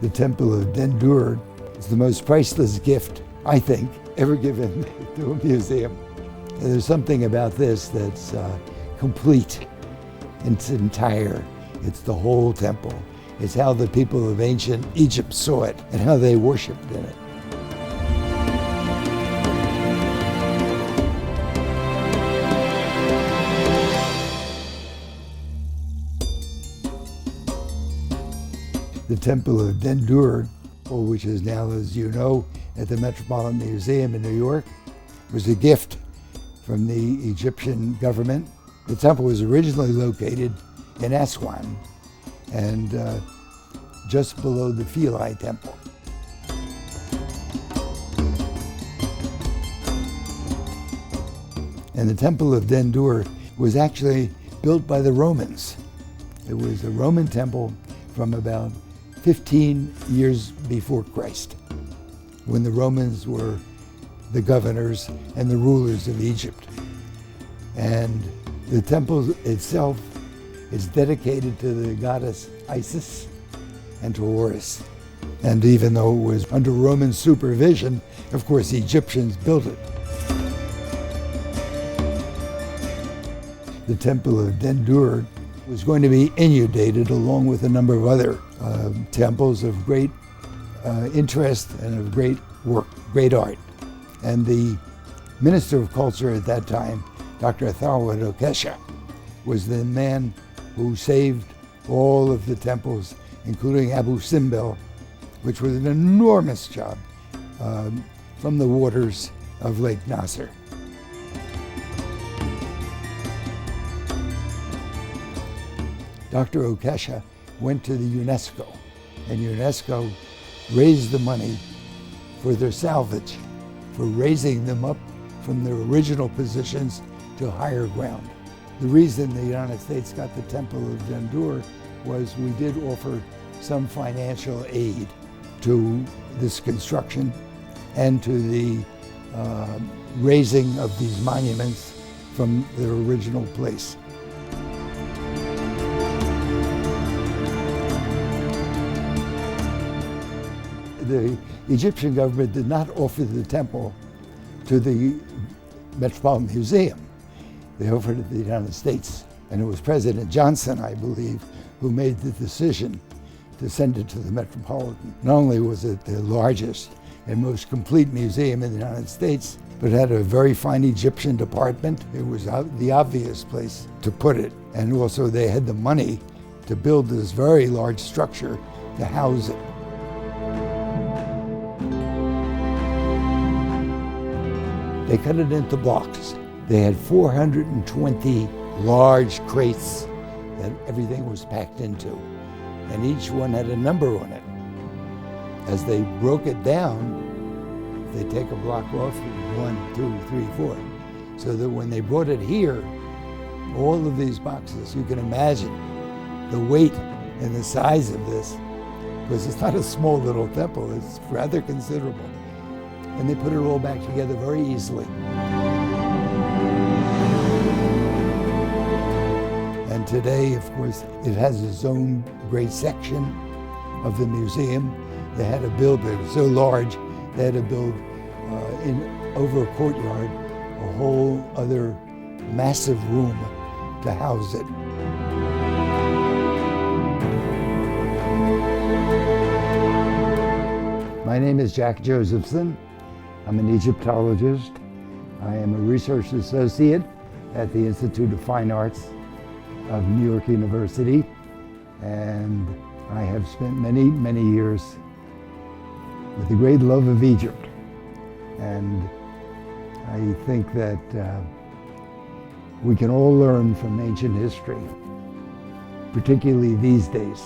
The temple of Dendor is the most priceless gift, I think, ever given to a museum. And there's something about this that's complete. It's entire. It's the whole temple. It's how the people of ancient Egypt saw it and how they worshipped in it. The Temple of Dendor, which is now, as you know, at the Metropolitan Museum in New York, was a gift from the Egyptian government. The temple was originally located in Aswan and just below the Philae Temple. And the Temple of Dendor was actually built by the Romans. It was a Roman temple from about 15 years before Christ, when the Romans were the governors and the rulers of Egypt. And the temple itself is dedicated to the goddess Isis and to Horus. And even though it was under Roman supervision, of course, the Egyptians built it. The Temple of Dendor was going to be inundated along with a number of other temples of great interest and of great work, great art. And the Minister of Culture at that time, Dr. Okesha, was the man who saved all of the temples, including Abu Simbel, which was an enormous job, from the waters of Lake Nasser. Dr. Okesha went to the UNESCO, and UNESCO raised the money for their salvage, for raising them up from their original positions to higher ground. The reason the United States got the Temple of Dendor was we did offer some financial aid to this construction and to the raising of these monuments from their original place. The Egyptian government did not offer the temple to the Metropolitan Museum. They offered it to the United States. And it was President Johnson, I believe, who made the decision to send it to the Metropolitan. Not only was it the largest and most complete museum in the United States, but it had a very fine Egyptian department. It was the obvious place to put it. And also they had the money to build this very large structure to house it. They cut it into blocks. They had 420 large crates that everything was packed into, and each one had a number on it. As they broke it down, they take a block off, 1, 2, 3, 4, so that when they brought it here, all of these boxes, you can imagine the weight and the size of this, because it's not a small little temple, it's rather considerable. And they put it all back together very easily. And today, of course, it has its own great section of the museum. They had to build it so large, they had to build over a courtyard a whole other massive room to house it. My name is Jack Josephson. I'm an Egyptologist. I am a research associate at the Institute of Fine Arts of New York University, and I have spent many, many years with a great love of Egypt. And I think that we can all learn from ancient history, particularly these days.